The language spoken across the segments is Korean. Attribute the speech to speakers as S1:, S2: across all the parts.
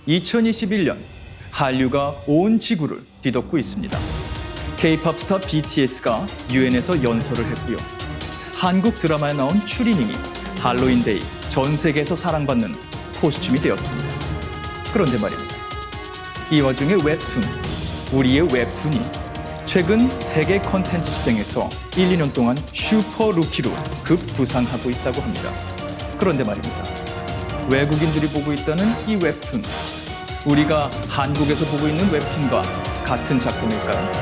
S1: 2021년 한류가 온 지구를 뒤덮고 있습니다. K-팝 스타 BTS가 UN에서 연설을 했고요. 한국 드라마에 나온 추리닝이 할로윈데이 전 세계에서 사랑받는 코스튬이 되었습니다. 그런데 말입니다. 이 와중에 웹툰, 우리의 웹툰이 최근 세계 컨텐츠 시장에서 1, 2년 동안 슈퍼 루키로 급부상하고 있다고 합니다. 그런데 말입니다. 외국인들이 보고 있다는 이 웹툰, 우리가 한국에서 보고 있는 웹툰과 같은 작품일까요?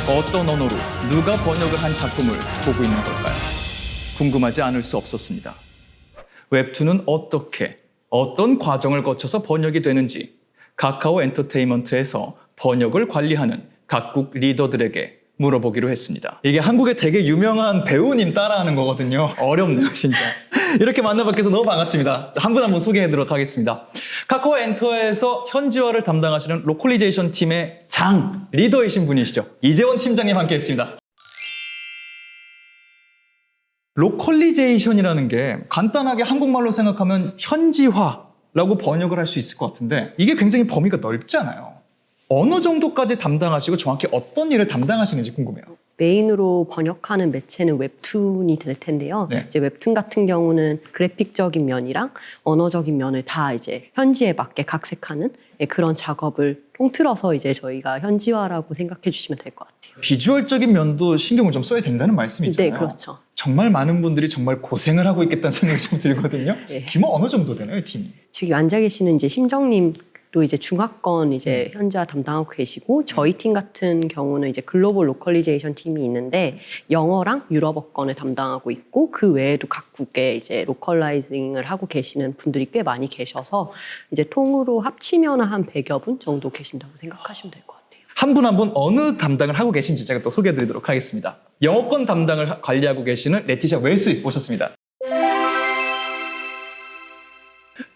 S1: 어떤 언어로 누가 번역을 한 작품을 보고 있는 걸까요? 궁금하지 않을 수 없었습니다. 웹툰은 어떻게, 어떤 과정을 거쳐서 번역이 되는지 카카오 엔터테인먼트에서 번역을 관리하는 각국 리더들에게 물어보기로 했습니다. 이게 한국의 되게 유명한 배우님 따라하는 거거든요. 어렵네요, 진짜. 이렇게 만나뵙게 해서 너무 반갑습니다. 한 분 한 분 소개해드리도록 하겠습니다. 카카오 엔터에서 현지화를 담당하시는 로컬리제이션 팀의 장 리더이신 분이시죠. 이재원 팀장님 함께했습니다. 로컬리제이션이라는 게 간단하게 한국말로 생각하면 현지화라고 번역을 할 수 있을 것 같은데 이게 굉장히 범위가 넓잖아요. 어느 정도까지 담당하시고 정확히 어떤 일을 담당하시는지 궁금해요.
S2: 메인으로 번역하는 매체는 웹툰이 될 텐데요.
S1: 네.
S2: 이제 웹툰 같은 경우는 그래픽적인 면이랑 언어적인 면을 다 이제 현지에 맞게 각색하는 그런 작업을 통틀어서 이제 저희가 현지화라고 생각해 주시면 될 것 같아요.
S1: 비주얼적인 면도 신경을 좀 써야 된다는 말씀이잖아요.
S2: 네, 그렇죠.
S1: 정말 많은 분들이 정말 고생을 하고 있겠다는 생각이 좀 들거든요.
S2: 네.
S1: 규모 어느 정도 되나요, 팀이?
S2: 지금 앉아 계시는 이제 심정님 또 이제 중화권 이제 현지화 담당하고 계시고 저희 팀 같은 경우는 이제 글로벌 로컬리제이션 팀이 있는데 영어랑 유럽어권을 담당하고 있고 그 외에도 각국에 이제 로컬라이징을 하고 계시는 분들이 꽤 많이 계셔서 이제 통으로 합치면 한 100여 분 정도 계신다고 생각하시면 될 것 같아요.
S1: 한 분 한 분 어느 담당을 하고 계신지 제가 또 소개해드리도록 하겠습니다. 영어권 담당을 관리하고 계시는 레티샤 웰스 모셨습니다.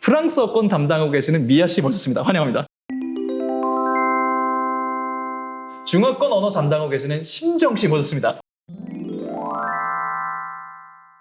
S1: 프랑스어권 담당하고 계시는 미아 씨 모셨습니다. 환영합니다. 중화권 언어 담당하고 계시는 심정 씨 모셨습니다.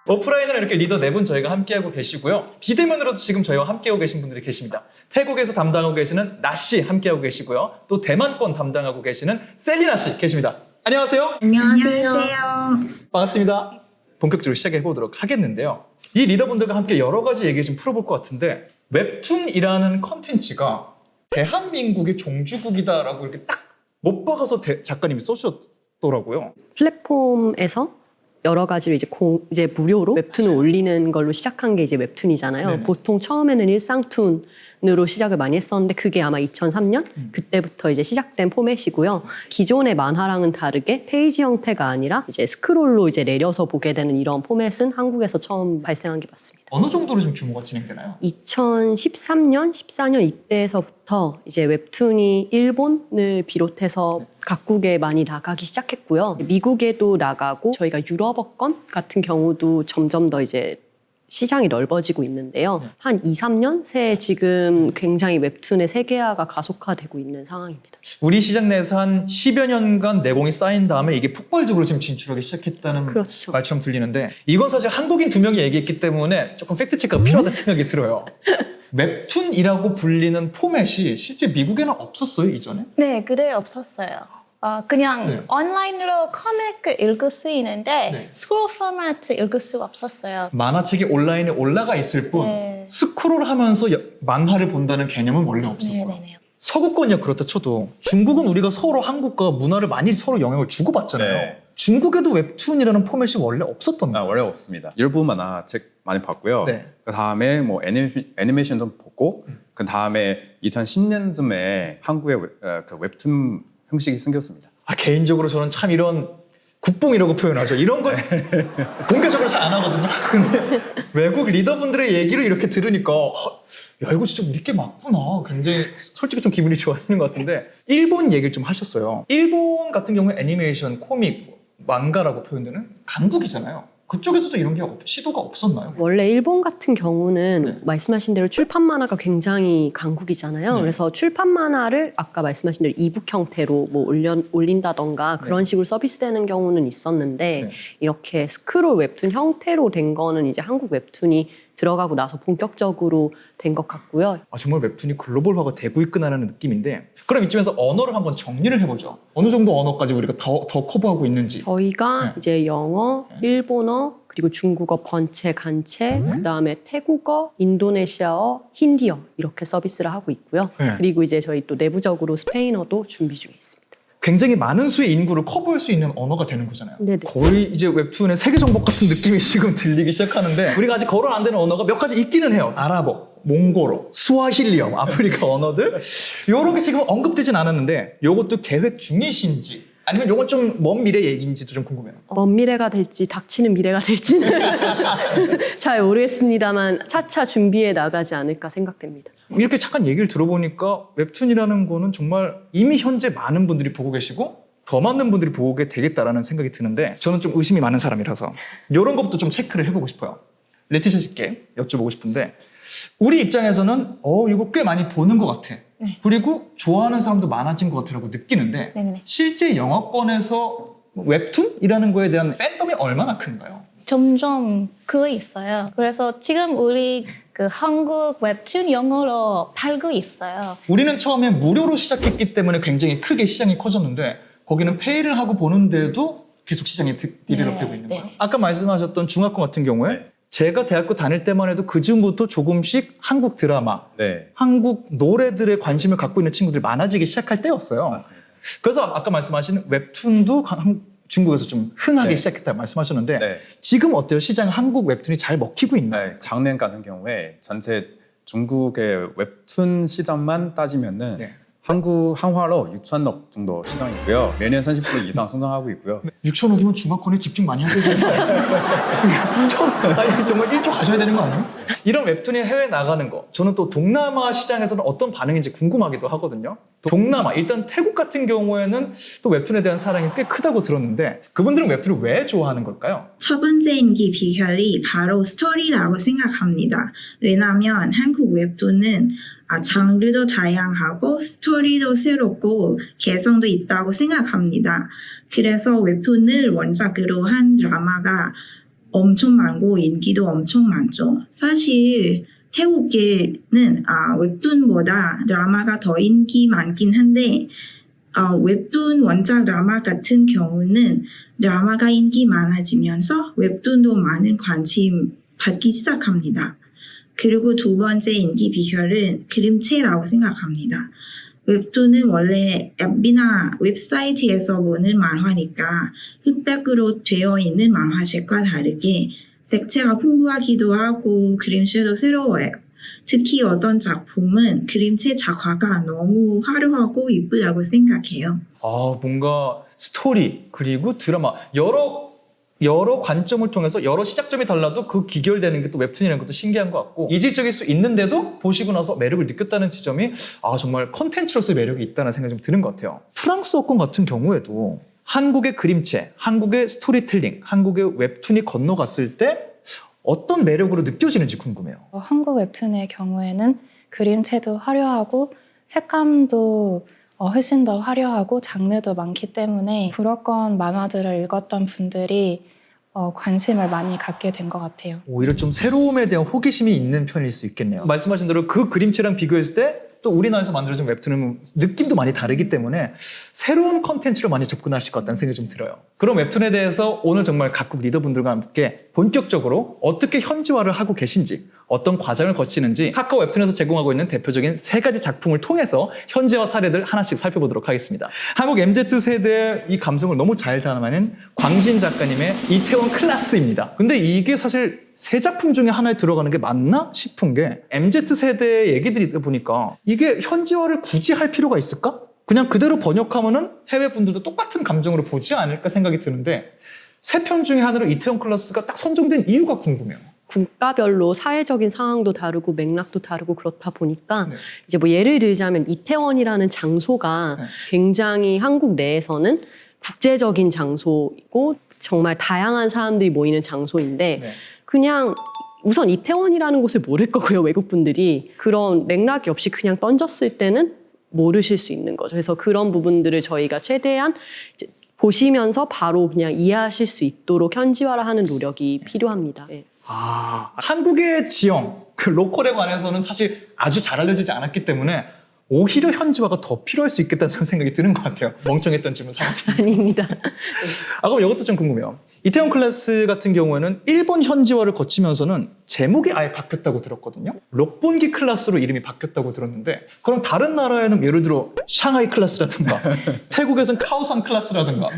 S1: 오프라인으로 이렇게 리더 4분 저희가 함께하고 계시고요. 비대면으로도 지금 저희와 함께하고 계신 분들이 계십니다. 태국에서 담당하고 계시는 나 씨 함께하고 계시고요. 또 대만권 담당하고 계시는 셀리나 씨 계십니다. 안녕하세요.
S3: 안녕하세요.
S1: 반갑습니다. 본격적으로 시작해 보도록 하겠는데요. 이 리더분들과 함께 여러 가지 얘기 좀 풀어볼 것 같은데 웹툰이라는 컨텐츠가 대한민국의 종주국이다라고 이렇게 딱 못 박아서 작가님이 써주셨더라고요.
S2: 플랫폼에서 여러 가지로 이제 무료로 웹툰을 올리는 걸로 시작한 게 이제 웹툰이잖아요.
S1: 네네.
S2: 보통 처음에는 일상툰으로 시작을 많이 했었는데 그게 아마 2003년 그때부터 이제 시작된 포맷이고요. 기존의 만화랑은 다르게 페이지 형태가 아니라 이제 스크롤로 이제 내려서 보게 되는 이런 포맷은 한국에서 처음 발생한 게 맞습니다.
S1: 어느 정도로 좀 규모가 진행되나요?
S2: 2013년, 14년 이때에서부터 이제 웹툰이 일본을 비롯해서 각국에 많이 나가기 시작했고요. 미국에도 나가고 저희가 유럽어권 같은 경우도 점점 더 이제 시장이 넓어지고 있는데요. 한 2, 3년 새에 지금 굉장히 웹툰의 세계화가 가속화되고 있는 상황입니다.
S1: 우리 시장 내에서 한 10여 년간 내공이 쌓인 다음에 이게 폭발적으로 지금 진출하기 시작했다는
S2: 그렇죠.
S1: 말처럼 들리는데 이건 사실 한국인 2명이 얘기했기 때문에 조금 팩트체크가 필요하다는 생각이 들어요. 웹툰이라고 불리는 포맷이 실제 미국에는 없었어요, 이전에?
S3: 네, 그래 없었어요. 그냥
S1: 네.
S3: 온라인으로 코믹을 읽을 수 있는데
S1: 네.
S3: 스크롤 포맷을 읽을 수가 없었어요.
S1: 만화책이 온라인에 올라가 있을 뿐
S3: 네.
S1: 스크롤하면서 만화를 본다는 개념은 원래 없었고요.
S3: 네네네.
S1: 서구권이야 그렇다 쳐도 중국은 우리가 서로 한국과 문화를 많이 서로 영향을 주고받잖아요.
S4: 네.
S1: 중국에도 웹툰이라는 포맷이 원래 없었던가요?
S4: 원래 없습니다. 일부 만화책 많이 봤고요.
S1: 네.
S4: 그 다음에 뭐 애니메이션 좀 보고 그 다음에 2010년쯤에 한국에 그 웹툰 형식이 생겼습니다.
S1: 개인적으로 저는 참 이런 국뽕이라고 표현하죠. 이런 걸 공개적으로 잘 안 하거든요. 근데 외국 리더분들의 얘기를 이렇게 들으니까 야 이거 진짜 우리 게 맞구나. 굉장히 솔직히 좀 기분이 좋아지는 것 같은데 일본 얘기를 좀 하셨어요. 일본 같은 경우에 애니메이션, 코믹, 만가라고 표현되는 강국이잖아요. 그쪽에서도 이런 게 시도가 없었나요?
S2: 원래 일본 같은 경우는
S1: 네.
S2: 말씀하신 대로 출판 만화가 굉장히 강국이잖아요.
S1: 네.
S2: 그래서 출판 만화를 아까 말씀하신 대로 이북 형태로 뭐 올린다던가 그런 식으로 서비스되는 경우는 있었는데
S1: 네.
S2: 이렇게 스크롤 웹툰 형태로 된 거는 이제 한국 웹툰이 들어가고 나서 본격적으로 된 것 같고요.
S1: 정말 웹툰이 글로벌화가 되고 있구나라는 느낌인데 그럼 이쯤에서 언어를 한번 정리를 해보죠. 어느 정도 언어까지 우리가 더 커버하고 있는지.
S2: 저희가
S1: 네.
S2: 이제 영어, 일본어, 그리고 중국어 번체, 간체, 그다음에 태국어, 인도네시아어, 힌디어 이렇게 서비스를 하고 있고요.
S1: 네.
S2: 그리고 이제 저희 또 내부적으로 스페인어도 준비 중에 있습니다.
S1: 굉장히 많은 수의 인구를 커버할 수 있는 언어가 되는 거잖아요.
S2: 네네.
S1: 거의 이제 웹툰의 세계 정복 같은 느낌이 지금 들리기 시작하는데 우리가 아직 거론 안 되는 언어가 몇 가지 있기는 해요. 아랍어, 몽골어, 스와힐리어, 아프리카 언어들 이런 게 지금 언급되진 않았는데 이것도 계획 중이신지 아니면 이건 좀 먼 미래 얘기인지도 좀 궁금해요.
S2: 먼 미래가 될지 닥치는 미래가 될지는 잘 모르겠습니다만 차차 준비해 나가지 않을까 생각됩니다.
S1: 이렇게 잠깐 얘기를 들어보니까 웹툰이라는 거는 정말 이미 현재 많은 분들이 보고 계시고 더 많은 분들이 보게 되겠다라는 생각이 드는데 저는 좀 의심이 많은 사람이라서 이런 것부터 좀 체크를 해보고 싶어요. 레티샤 씨께 여쭤보고 싶은데 우리 입장에서는 이거 꽤 많이 보는 것 같아.
S3: 네.
S1: 그리고 좋아하는 사람도 많아진 것 같아라고 느끼는데
S3: 네네.
S1: 실제 영어권에서 웹툰이라는 거에 대한 팬덤이 얼마나 큰가요?
S3: 점점 그거 있어요. 그래서 지금 우리 그 한국 웹툰 영어로 팔고 있어요.
S1: 우리는 처음에 무료로 시작했기 때문에 굉장히 크게 시장이 커졌는데 거기는 페이를 하고 보는데도 계속 시장이 디벨롭되고 있는 거예요.
S3: 네.
S1: 아까 말씀하셨던 중학교 같은 경우에
S4: 네.
S1: 제가 대학교 다닐 때만 해도 그즈음부터 조금씩 한국 드라마,
S4: 네,
S1: 한국 노래들에 관심을 갖고 있는 친구들이 많아지기 시작할 때였어요.
S4: 맞습니다.
S1: 그래서 아까 말씀하신 웹툰도 중국에서 좀 흥하기
S4: 네.
S1: 시작했다고 말씀하셨는데
S4: 네.
S1: 지금 어때요? 시장 한국 웹툰이 잘 먹히고 있나요?
S4: 네, 작년 같은 경우에 전체 중국의 웹툰 시장만 따지면은
S1: 네.
S4: 한국 한화로 6천억 정도 시장이고요. 매년 30% 이상 성장하고 있고요.
S1: 6천억이면 중화권에 집중 많이 하셔야 되는 거 아니에요? 아니 정말 1조 가셔야 되는 거 아니에요? 이런 웹툰이 해외 나가는 거 저는 또 동남아 시장에서는 어떤 반응인지 궁금하기도 하거든요. 동남아 일단 태국 같은 경우에는 또 웹툰에 대한 사랑이 꽤 크다고 들었는데 그분들은 웹툰을 왜 좋아하는 걸까요?
S5: 첫 번째 인기 비결이 바로 스토리라고 생각합니다. 왜냐하면 한국 웹툰은 장르도 다양하고 스토리도 새롭고 개성도 있다고 생각합니다. 그래서 웹툰을 원작으로 한 드라마가 엄청 많고 인기도 엄청 많죠. 사실 태국에는 웹툰보다 드라마가 더 인기 많긴 한데 웹툰 원작 드라마 같은 경우는 드라마가 인기 많아지면서 웹툰도 많은 관심 받기 시작합니다. 그리고 두 번째 인기 비결은 그림체라고 생각합니다. 웹툰은 원래 앱이나 웹사이트에서 보는 만화니까 흑백으로 되어 있는 만화책과 다르게 색채가 풍부하기도 하고 그림체도 새로워요. 특히 어떤 작품은 그림체 작화가 너무 화려하고 이쁘다고 생각해요.
S1: 뭔가 스토리 그리고 드라마 여러 관점을 통해서 여러 시작점이 달라도 그 귀결되는 게 또 웹툰이라는 것도 신기한 것 같고 이질적일 수 있는데도 보시고 나서 매력을 느꼈다는 지점이 정말 컨텐츠로서의 매력이 있다는 생각이 좀 드는 것 같아요. 프랑스어권 같은 경우에도 한국의 그림체, 한국의 스토리텔링, 한국의 웹툰이 건너갔을 때 어떤 매력으로 느껴지는지 궁금해요.
S6: 한국 웹툰의 경우에는 그림체도 화려하고 색감도 훨씬 더 화려하고 장르도 많기 때문에 불어권 만화들을 읽었던 분들이 관심을 많이 갖게 된 것 같아요.
S1: 오히려 좀 새로움에 대한 호기심이 있는 편일 수 있겠네요. 말씀하신 대로 그 그림체랑 비교했을 때 또 우리나라에서 만들어진 웹툰은 느낌도 많이 다르기 때문에 새로운 컨텐츠로 많이 접근하실 것 같다는 생각이 좀 들어요. 그런 웹툰에 대해서 오늘 정말 각국 리더분들과 함께 본격적으로 어떻게 현지화를 하고 계신지 어떤 과정을 거치는지 카카오 웹툰에서 제공하고 있는 대표적인 3가지 작품을 통해서 현지화 사례들 하나씩 살펴보도록 하겠습니다. 한국 MZ세대의 이 감성을 너무 잘 담아낸 광진 작가님의 이태원 클라스입니다. 근데 이게 사실 3작품 중에 하나에 들어가는 게 맞나 싶은 게 MZ세대의 얘기들이 보니까 이게 현지화를 굳이 할 필요가 있을까? 그냥 그대로 번역하면은 해외 분들도 똑같은 감정으로 보지 않을까 생각이 드는데 3편 중에 하나로 이태원 클라스가 딱 선정된 이유가 궁금해요.
S2: 국가별로 사회적인 상황도 다르고 맥락도 다르고 그렇다 보니까
S1: 네.
S2: 이제 뭐 예를 들자면 이태원이라는 장소가
S1: 네.
S2: 굉장히 한국 내에서는 국제적인 장소이고 정말 다양한 사람들이 모이는 장소인데
S1: 네.
S2: 그냥 우선 이태원이라는 곳을 모를 거고요. 외국분들이 그런 맥락이 없이 그냥 던졌을 때는 모르실 수 있는 거죠. 그래서 그런 부분들을 저희가 최대한 이제 보시면서 바로 그냥 이해하실 수 있도록 현지화를 하는 노력이 필요합니다. 네.
S1: 한국의 지형, 그 로컬에 관해서는 사실 아주 잘 알려지지 않았기 때문에 오히려 현지화가 더 필요할 수 있겠다는 생각이 드는 것 같아요. 멍청했던 질문 상태.
S2: 아닙니다.
S1: 그럼 이것도 좀 궁금해요. 이태원 클래스 같은 경우에는 일본 현지화를 거치면서는 제목이 아예 바뀌었다고 들었거든요. 록본기 클래스로 이름이 바뀌었다고 들었는데 그럼 다른 나라에는 예를 들어 샹하이 클래스라든가 태국에서는 카오산 클래스라든가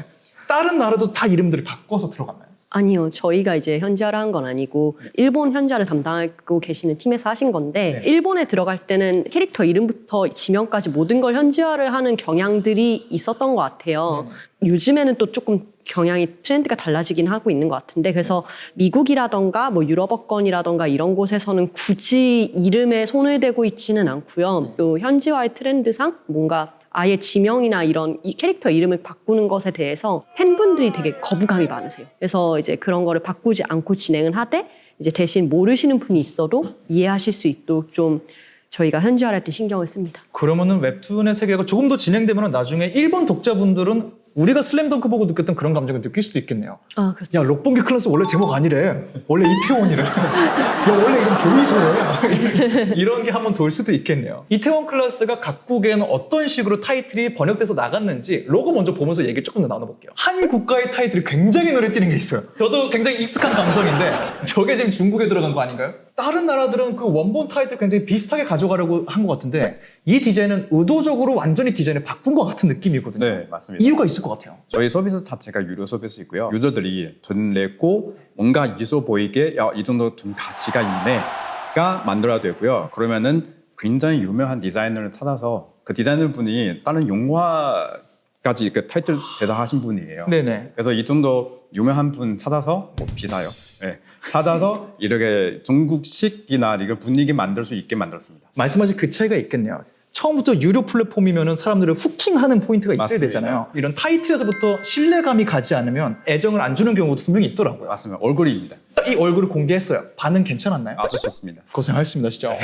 S1: 다른 나라도 다 이름들을 바꿔서 들어갔나요?
S2: 아니요. 저희가 이제 현지화를 한 건 아니고 일본 현지화를 담당하고 계시는 팀에서 하신 건데
S1: 네.
S2: 일본에 들어갈 때는 캐릭터 이름부터 지명까지 모든 걸 현지화를 하는 경향들이 있었던 것 같아요. 요즘에는 또 조금 경향이 트렌드가 달라지긴 하고 있는 것 같은데 그래서 미국이라던가 뭐 유럽어권이라던가 이런 곳에서는 굳이 이름에 손을 대고 있지는 않고요. 또 현지화의 트렌드상 뭔가 아예 지명이나 이런 이 캐릭터 이름을 바꾸는 것에 대해서 팬분들이 되게 거부감이 많으세요. 그래서 이제 그런 거를 바꾸지 않고 진행을 하되 이제 대신 모르시는 분이 있어도 이해하실 수 있도록 좀 저희가 현지화를 할 때 신경을 씁니다.
S1: 그러면은 웹툰의 세계가 조금 더 진행되면 나중에 일본 독자분들은 우리가 슬램덩크 보고 느꼈던 그런 감정을 느낄 수도 있겠네요.
S2: 아, 그렇죠.
S1: 야, 록본기 클래스 원래 제목 아니래. 원래 이태원이래. 야, 원래 이름 조이소래. 이런 게 한번 돌 수도 있겠네요. 이태원 클래스가 각국에는 어떤 식으로 타이틀이 번역돼서 나갔는지 로고 먼저 보면서 얘기를 조금 더 나눠볼게요. 한 국가의 타이틀이 굉장히 눈에 띄는 게 있어요. 저도 굉장히 익숙한 감성인데 저게 지금 중국에 들어간 거 아닌가요? 다른 나라들은 그 원본 타이틀 굉장히 비슷하게 가져가려고 한 것 같은데 이 디자인은 의도적으로 완전히 디자인을 바꾼 것 같은 느낌이거든요.
S4: 네, 맞습니다.
S1: 이유가 있을 것 같아요.
S4: 저희 서비스 자체가 유료 서비스이고요. 유저들이 돈 내고 뭔가 있어 보이게 이 정도 돈 가치가 있네가 만들어야 되고요. 그러면은 굉장히 유명한 디자이너를 찾아서 그 디자이너 분이 다른 영화까지 그 타이틀 제작하신 분이에요.
S1: 네네.
S4: 그래서 이 정도 유명한 분 찾아서 뭐 비싸요. 네. 찾아서 이렇게 중국식이나 이걸 분위기 만들 수 있게 만들었습니다.
S1: 말씀하신 그 차이가 있겠네요. 처음부터 유료 플랫폼이면 사람들을 후킹하는 포인트가 있어야
S4: 맞습니다.
S1: 되잖아요. 이런 타이틀에서부터 신뢰감이 가지 않으면 애정을 안 주는 경우도 분명히 있더라고요.
S4: 맞습니다. 얼굴입니다.
S1: 딱 이 얼굴을 공개했어요. 반응 괜찮았나요?
S4: 아주 좋습니다.
S1: 고생하셨습니다, 진짜.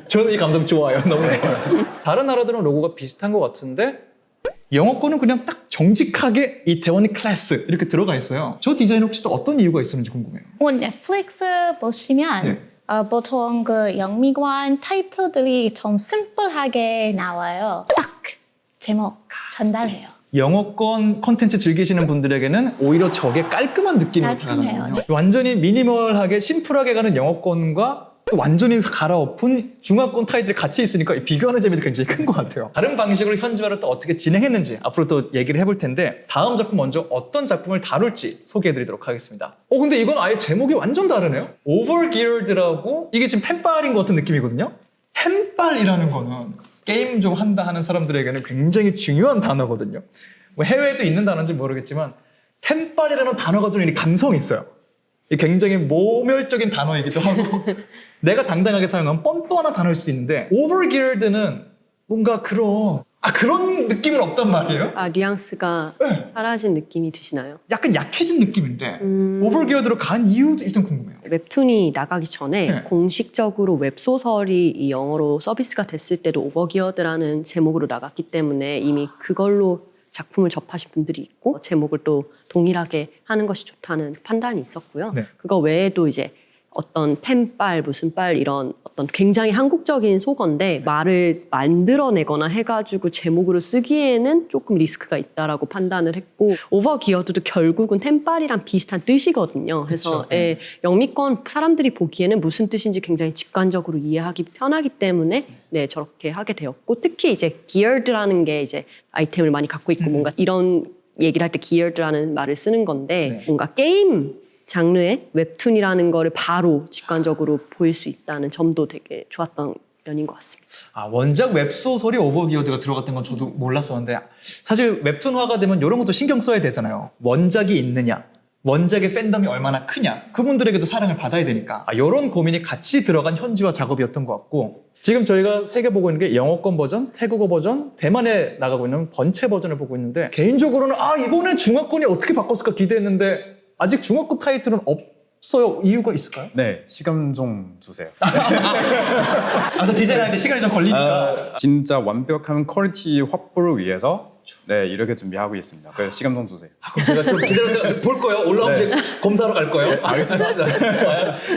S1: 저는 이 감성 좋아요. 너무 좋아요. 다른 나라들은 로고가 비슷한 것 같은데 영어권은 그냥 딱 정직하게 이태원 클래스 이렇게 들어가 있어요. 저 디자인 혹시 또 어떤 이유가 있었는지 궁금해요.
S3: 넷플릭스 보시면
S1: 네.
S3: 보통 그 영미관 타이틀들이 좀 심플하게 나와요. 딱 제목 전달해요.
S1: 영어권 컨텐츠 즐기시는 분들에게는 오히려 저게 깔끔한 느낌으로
S3: 깔끔해요.
S1: 다가가거든요. 완전히 미니멀하게 심플하게 가는 영어권과 또 완전히 갈아엎은 중화권 타이틀이 같이 있으니까 비교하는 재미도 굉장히 큰 것 같아요. 다른 방식으로 현지화를 또 어떻게 진행했는지 앞으로 또 얘기를 해볼 텐데 다음 작품 먼저 어떤 작품을 다룰지 소개해드리도록 하겠습니다. 근데 이건 아예 제목이 완전 다르네요. Overgeared라고 이게 지금 템빨인 것 같은 느낌이거든요. 템빨이라는 거는 게임 좀 한다 하는 사람들에게는 굉장히 중요한 단어거든요. 뭐 해외에도 있는 단어인지 모르겠지만 템빨이라는 단어가 주는 이 감성이 있어요. 굉장히 모멸적인 단어이기도 하고 내가 당당하게 사용한 뻔또 하나 단어일 수도 있는데 overgeared는 뭔가 그런 느낌은 없단 말이에요.
S2: 뉘앙스가 사라진 느낌이 드시나요?
S1: 약간 약해진 느낌인데 overgeared로 간 이유도 일단 궁금해요.
S2: 웹툰이 나가기 전에
S1: 네.
S2: 공식적으로 웹소설이 이 영어로 서비스가 됐을 때도 오버기어드라는 제목으로 나갔기 때문에 이미 그걸로 작품을 접하신 분들이 있고 제목을 또 동일하게 하는 것이 좋다는 판단이 있었고요.
S1: 네.
S2: 그거 외에도 이제 어떤 템빨 무슨 빨 이런 어떤 굉장히 한국적인 속어인데 말을 만들어내거나 해가지고 제목으로 쓰기에는 조금 리스크가 있다라고 판단을 했고 오버기어드도 결국은 템빨이랑 비슷한 뜻이거든요. 그래서
S1: 그쵸.
S2: 영미권 사람들이 보기에는 무슨 뜻인지 굉장히 직관적으로 이해하기 편하기 때문에 저렇게 하게 되었고 특히 이제 geared라는 게 이제 아이템을 많이 갖고 있고 뭔가 이런 얘기를 할 때 geared라는 말을 쓰는 건데
S1: 네.
S2: 뭔가 게임 장르의 웹툰이라는 거를 바로 직관적으로 보일 수 있다는 점도 되게 좋았던 면인 것 같습니다.
S1: 원작 웹소설이 오버기어드가 들어갔던 건 저도 몰랐었는데 사실 웹툰화가 되면 이런 것도 신경 써야 되잖아요. 원작이 있느냐, 원작의 팬덤이 얼마나 크냐, 그분들에게도 사랑을 받아야 되니까 이런 고민이 같이 들어간 현지화 작업이었던 것 같고 지금 저희가 세 개 보고 있는 게 영어권 버전, 태국어 버전, 대만에 나가고 있는 번체 버전을 보고 있는데 개인적으로는 이번에 중화권이 어떻게 바꿨을까 기대했는데 아직 중화권 타이틀은 없어요. 이유가 있을까요?
S4: 네, 시간 좀 주세요.
S1: 디자인하는데 시간이 좀 걸리니까.
S4: 진짜 완벽한 퀄리티 확보를 위해서 네, 이렇게 준비하고 있습니다. 그 시간 좀 주세요.
S1: 그럼 제가 좀 기다렸다가 볼 거예요. 올라오면
S4: 네.
S1: 제가 검사하러 갈 거예요.
S4: 알겠습니다.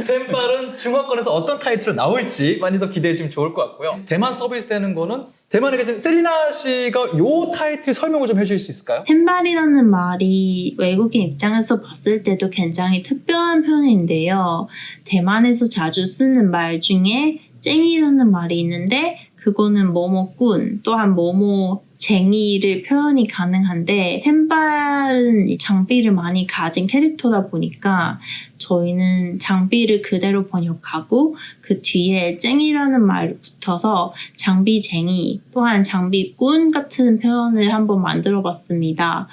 S1: 템빨은 중화권에서 어떤 타이틀로 나올지 많이 더 기대해 주시면 좋을 것 같고요. 대만 서비스되는 거는 대만에 계신 셀리나 씨가 요 타이틀 설명을 좀 해주실 수 있을까요?
S7: 템발이라는 말이 외국인 입장에서 봤을 때도 굉장히 특별한 표현인데요. 대만에서 자주 쓰는 말 중에 쟁이라는 말이 있는데 그거는 뭐뭐꾼 또한 뭐뭐 쟁이를 표현이 가능한데 템발은 이 장비를 많이 가진 캐릭터다 보니까 저희는 장비를 그대로 번역하고 그 뒤에 쟁이라는 말이 붙어서 장비쟁이 또한 장비꾼 같은 표현을 한번 만들어 봤습니다.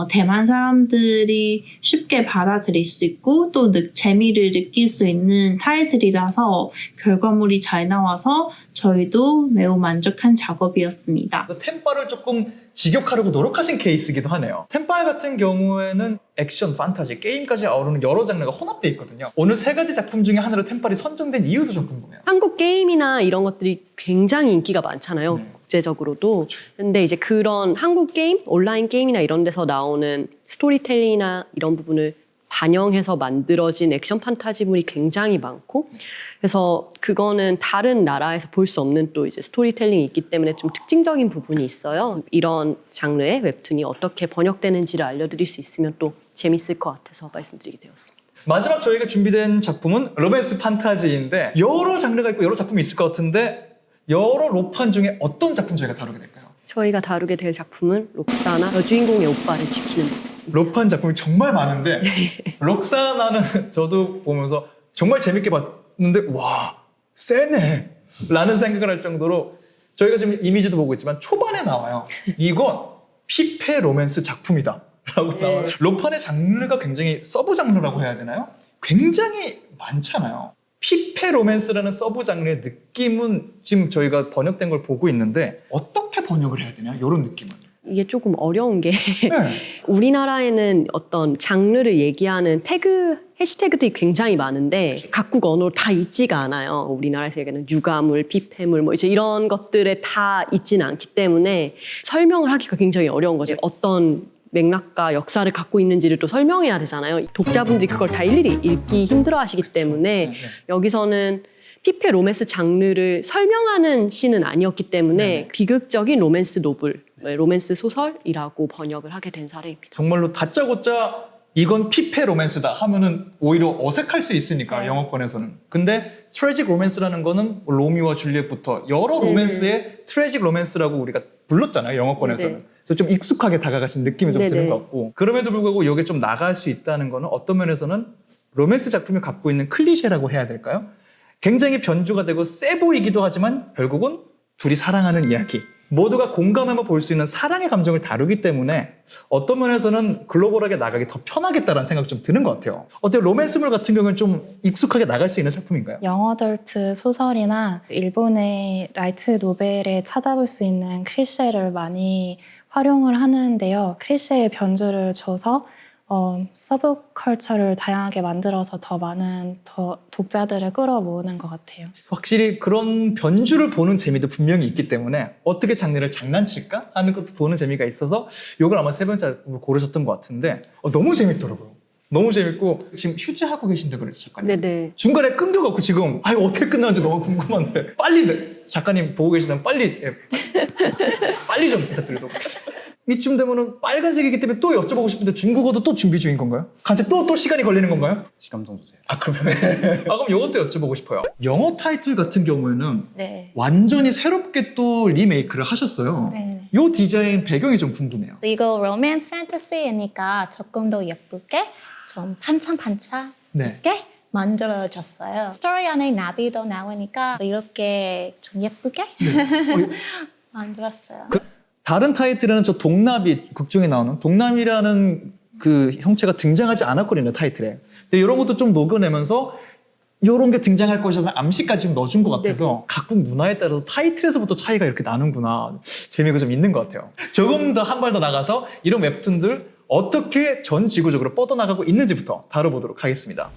S7: 대만 사람들이 쉽게 받아들일 수 있고 또 재미를 느낄 수 있는 타이틀이라서 결과물이 잘 나와서 저희도 매우 만족한 작업이었습니다.
S1: 템빨을 조금 직역하려고 노력하신 케이스이기도 하네요. 템빨 같은 경우에는 액션, 판타지, 게임까지 아우르는 여러 장르가 혼합되어 있거든요. 오늘 세 가지 작품 중에 하나로 템빨이 선정된 이유도 좀 궁금해요.
S2: 한국 게임이나 이런 것들이 굉장히 인기가 많잖아요.
S1: 네.
S2: 국제적으로도. 근데 이제 그런 한국 게임, 온라인 게임이나 이런 데서 나오는 스토리텔링이나 이런 부분을 반영해서 만들어진 액션 판타지물이 굉장히 많고, 그래서 그거는 다른 나라에서 볼 수 없는 또 이제 스토리텔링이 있기 때문에 좀 특징적인 부분이 있어요. 이런 장르의 웹툰이 어떻게 번역되는지를 알려드릴 수 있으면 또 재밌을 것 같아서 말씀드리게 되었습니다.
S1: 마지막 저희가 준비된 작품은 로맨스 판타지인데 여러 장르가 있고 여러 작품이 있을 것 같은데 여러 로판 중에 어떤 작품 저희가 다루게 될까요?
S2: 저희가 다루게 될 작품은 록사나 여주인공의 오빠를 지키는 법.
S1: 로판 작품이 정말 많은데 록사나는 저도 보면서 정말 재밌게 봤는데 와 세네 라는 생각을 할 정도로 저희가 지금 이미지도 보고 있지만 초반에 나와요. 이건 피페 로맨스 작품이다 라고 나와요. 로판의 장르가 굉장히 서브 장르라고 해야 되나요? 굉장히 많잖아요. 피페 로맨스라는 서브 장르의 느낌은 지금 저희가 번역된 걸 보고 있는데 어떻게 번역을 해야 되냐 이런 느낌은.
S2: 이게 조금 어려운 게
S1: 네.
S2: 우리나라에는 어떤 장르를 얘기하는 해시태그들이 굉장히 많은데 각국 언어로 다 있지가 않아요. 우리나라에서 얘기하는 유가물, 피폐물 뭐 이제 이런 것들에 다 있지는 않기 때문에 설명을 하기가 굉장히 어려운 거죠. 어떤 맥락과 역사를 갖고 있는지를 또 설명해야 되잖아요. 독자분들이 그걸 다 일일이 읽기 힘들어하시기 때문에 여기서는 피페 로맨스 장르를 설명하는 시는 아니었기 때문에 비극적인 로맨스 노블, 로맨스 소설이라고 번역을 하게 된 사례입니다.
S1: 정말로 다짜고짜 이건 피페 로맨스다 하면은 오히려 어색할 수 있으니까 영어권에서는. 근데 트래직 로맨스라는 거는 뭐 로미오와 줄리엣부터 여러 로맨스의 트래직 로맨스라고 우리가 불렀잖아요, 영어권에서는.
S2: 네네.
S1: 그래서 좀 익숙하게 다가가신 느낌이 좀
S2: 네네.
S1: 드는 것 같고, 그럼에도 불구하고 이게 좀 나갈 수 있다는 거는 어떤 면에서는 로맨스 작품이 갖고 있는 클리셰라고 해야 될까요? 굉장히 변주가 되고 세 보이기도 하지만 결국은 둘이 사랑하는 이야기, 모두가 공감하며 볼 수 있는 사랑의 감정을 다루기 때문에 어떤 면에서는 글로벌하게 나가기 더 편하겠다라는 생각이 좀 드는 것 같아요. 어때요? 로맨스물 같은 경우는 좀 익숙하게 나갈 수 있는 작품인가요?
S6: 영어덜트 소설이나 일본의 라이트 노벨에 찾아볼 수 있는 클리셰를 많이 활용을 하는데요. 클리셰의 변주를 줘서 서브컬처를 다양하게 만들어서 더 많은 독자들을 끌어모으는 것 같아요.
S1: 확실히 그런 변주를 보는 재미도 분명히 있기 때문에 어떻게 장르를 장난칠까 하는 것도 보는 재미가 있어서 이걸 아마 세 번째 작품을 고르셨던 것 같은데 너무 재밌더라고요. 너무 재밌고 지금 휴지하고 계신데 그랬죠, 작가님?
S2: 네네.
S1: 중간에 끊겨갖고 지금 이거 어떻게 끝나는지 너무 궁금한데 빨리 작가님 보고 계시다면 빨리 좀 부탁드리도록 하겠습니다. 이쯤 되면은 빨간색이기 때문에 또 여쭤보고 싶은데 중국어도 또 준비 중인 건가요? 같이 또 시간이 걸리는 건가요?
S4: 시간 좀 주세요.
S1: 그러면 그럼 이것도 여쭤보고 싶어요. 영어 타이틀 같은 경우에는
S3: 네.
S1: 완전히 새롭게 또 리메이크를 하셨어요.
S3: 네.
S1: 이 디자인 배경이 좀 궁금해요.
S3: 이거 로맨스 판타지이니까 조금 더 예쁘게 좀 반짝반짝하게
S1: 네.
S3: 만들어졌어요. 스토리 안에 나비도 나오니까 이렇게 좀 예쁘게 만들었어요.
S1: 다른 타이틀에는 저 동나비 극중에 나오는 동나비라는 그 형체가 등장하지 않았거든요, 타이틀에. 근데 이런 것도 좀 녹여내면서 이런 게 등장할 것이라는 암시까지 좀 넣어준 것 같아서 각국 문화에 따라서 타이틀에서부터 차이가 이렇게 나는구나. 재미가 좀 있는 것 같아요. 조금 더 한 발 더 나가서 이런 웹툰들 어떻게 전 지구적으로 뻗어나가고 있는지부터 다뤄보도록 하겠습니다.